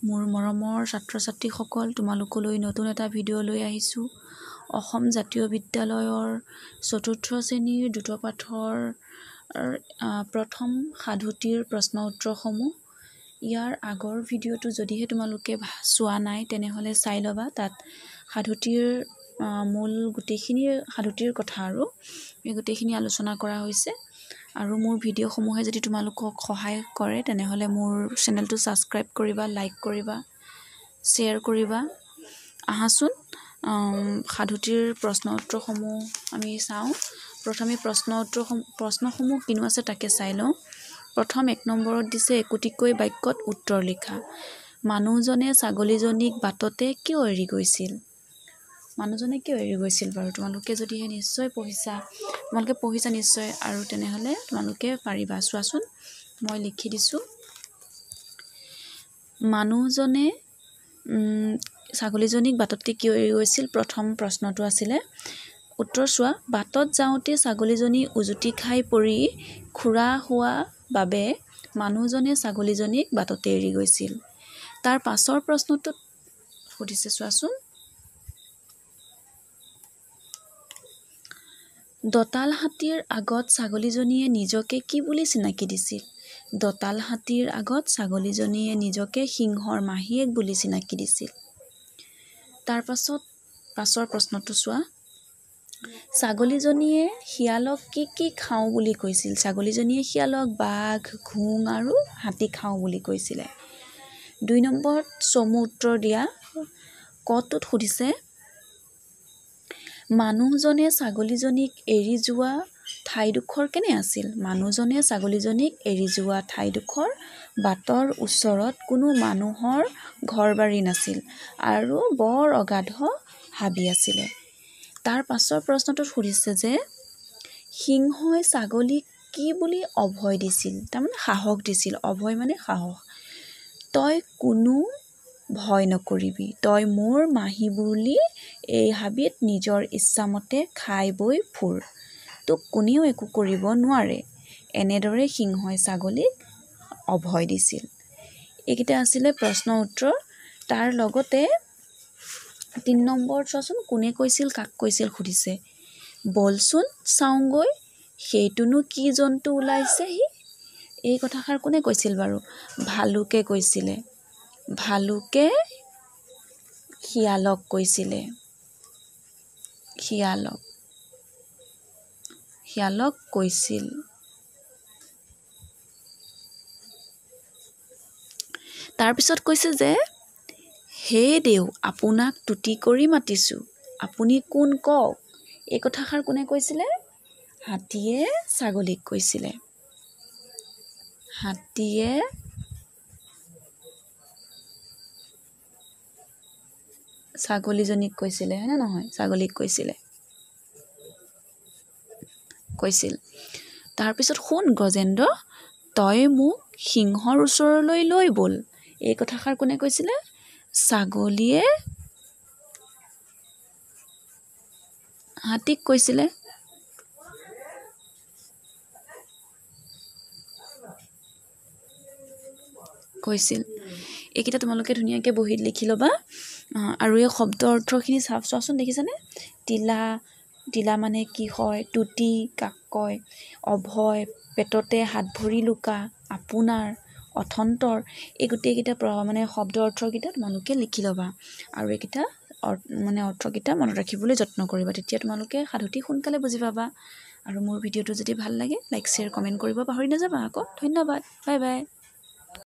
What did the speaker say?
মোৰ মৰমৰ ছাত্ৰ-ছাত্ৰীসকল, তোমালোকলৈ নতুন এটা ভিডিঅ' লৈ আহিছোঁ। অসম জাতীয় বিদ্যালয়ৰ ৪ৰ্থ শ্ৰেণীৰ দ্ৰুত পাঠৰ প্ৰথম সাধুটিৰ প্ৰশ্ন উত্তৰসমূহ। ইয়াৰ আগৰ ভিডিঅ'টো যদিহে তোমালোকে চোৱা নাই তেনেহ'লে চাই ল'বা। তাত সাধুটিৰ মূল গোটেইখিনি সাধুটিৰ কথা আৰু এই গোটেইখিনি আলোচনা কৰা হৈছে। আৰু মোৰ ভিডিঅ'সমূহে যদি তোমালোকক সহায় কৰে তেনেহ'লে মোৰ চেনেলটো ছাবস্ক্ৰাইব কৰিবা, লাইক কৰিবা, শ্বেয়াৰ কৰিবা। আহাচোন সাধুটিৰ প্ৰশ্ন উত্তৰসমূহ আমি চাওঁ। প্ৰথমে প্ৰশ্নসমূহ কিনো আছে তাকে চাই লওঁ। প্ৰথম ১ নম্বৰত দিছে একোটিকৈ বাক্যত উত্তৰ লিখা। মানুহজনে ছাগলীজনীক বাটতে কিয় এৰি গৈছিল? মানুহজনে কিয় এৰি গৈছিল বাৰু? তোমালোকে যদিহে নিশ্চয় পঢ়িছা নিশ্চয়, আৰু তেনেহ'লে তোমালোকে পাৰিবা। চোৱাচোন, মই লিখি দিছোঁ। মানুহজনে ছাগলীজনীক বাটতে কিয় এৰি গৈছিল? প্ৰথম প্ৰশ্নটো আছিলে। উত্তৰ চোৱা। বাটত যাওঁতে ছাগলীজনী উজুটি খাই পৰি খুৰা হোৱা বাবে মানুহজনে ছাগলীজনীক বাটতে এৰি গৈছিল। তাৰ পাছৰ প্ৰশ্নটোত সুধিছে, চোৱাচোন। দঁতাল হাতীৰ আগত ছাগলীজনীয়ে নিজকে কি বুলি চিনাকি দিছিল? দঁতাল হাতীৰ আগত ছাগলীজনীয়ে নিজকে সিংহৰ মাহীয়েক বুলি চিনাকি দিছিল। তাৰ পাছৰ প্ৰশ্নটো চোৱা। ছাগলীজনীয়ে শিয়ালক কি কি খাওঁ বুলি কৈছিল? ছাগলীজনীয়ে শিয়ালক বাঘ, ঘোং আৰু হাতী খাওঁ বুলি কৈছিলে। ২ নম্বৰত চমু উত্তৰ দিয়া। কটোত সুধিছে, মানুহজনে ছাগলীজনীক এৰি যোৱা ঠাইডোখৰ কেনে আছিল? মানুহজনে ছাগলীজনীক এৰি যোৱা ঠাইডোখৰ বাটৰ ওচৰত কোনো মানুহৰ ঘৰ-বাৰী নাছিল আৰু বৰ অগাধ হাবি আছিলে। তাৰ পাছৰ প্ৰশ্নটোত সুধিছে যে সিংহই ছাগলীক কি বুলি অভয় দিছিল? তাৰমানে সাহস দিছিল। অভয় মানে সাহস। তই কোনো ভয় নকৰিবি, তই মোৰ মাহী বুলি এই হাবিত নিজৰ ইচ্ছামতে খাই বৈ ফুৰ, তোক কোনেও একো কৰিব নোৱাৰে। এনেদৰে সিংহই ছাগলীক অভয় দিছিল। এইকেইটা আছিলে প্ৰশ্ন উত্তৰ। তাৰ লগতে ৩ নম্বৰত চোৱাচোন, কোনে কৈছিল কাক কৈছিল সুধিছে। বলচোন চাওঁগৈ, সেইটোনো কি জন্তু ওলাইছেহি? এই কথাষাৰ কোনে কৈছিল বাৰু? ভালুকে কৈছিলে। ভালুকে শিয়ালক কৈছিলে। শিয়ালক কৈছিল। তাৰপিছত কৈছে যে হে দেও, আপোনাক তুতি কৰি মাতিছোঁ, আপুনি কোন কওক? এই কথাষাৰ কোনে কৈছিলে? হাতীয়ে ছাগলীক কৈছিলে। হাতীয়ে ছাগলীজনীক কৈছিলে, হয়নে নহয়? ছাগলীক কৈছিল। তাৰপিছত শুন গজেন্দ্ৰ, তই মোক সিংহৰ ওচৰলৈ লৈ বল। এই কথাষাৰ কোনে কৈছিলে? ছাগলীয়ে হাতীক কৈছিলে। এইকেইটা তোমালোকে ধুনীয়াকৈ বহীত লিখি ল'বা। আৰু এই শব্দ অৰ্থখিনি চোৱাচোন, দেখিছানে? তিলা মানে কি হয়? তুতি কাক কয়? অভয়, পেটতে হাত ভৰি লুকা, আপোনাৰ, অথন্তৰ। এই গোটেইকেইটা মানে শব্দ অৰ্থকেইটা তোমালোকে লিখি ল'বা। আৰু এইকেইটা অৰ্থকেইটা মনত ৰাখিবলৈ যত্ন কৰিবা। তেতিয়া তোমালোকে সাধুটি সোনকালে বুজি পাবা। আৰু মোৰ ভিডিঅ'টো যদি ভাল লাগে লাইক, শ্বেয়াৰ, কমেণ্ট কৰিব পাহৰি নাযাবা আকৌ। ধন্যবাদ। Bye bye.